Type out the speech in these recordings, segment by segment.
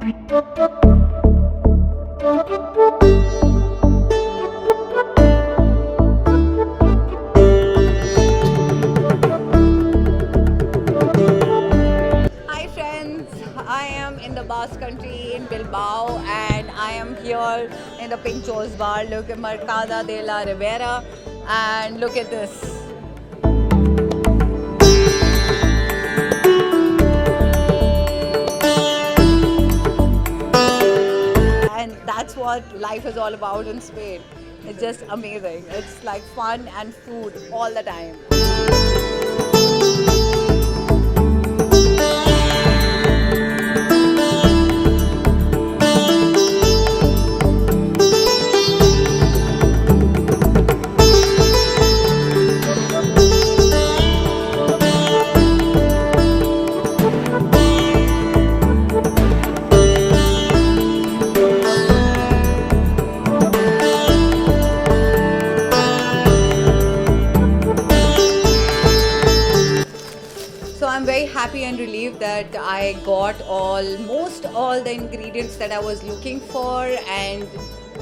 Hi friends, I am in the Basque Country in Bilbao and I am here in the Pink Chose Bar. Look at Mercada de la Ribera and look at this. And that's what life is all about in Spain. It's just amazing. It's like fun and food all the time. So I'm very happy and relieved that I got almost all the ingredients that I was looking for, and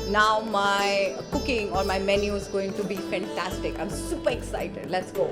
now my cooking or my menu is going to be fantastic. I'm super excited. Let's go.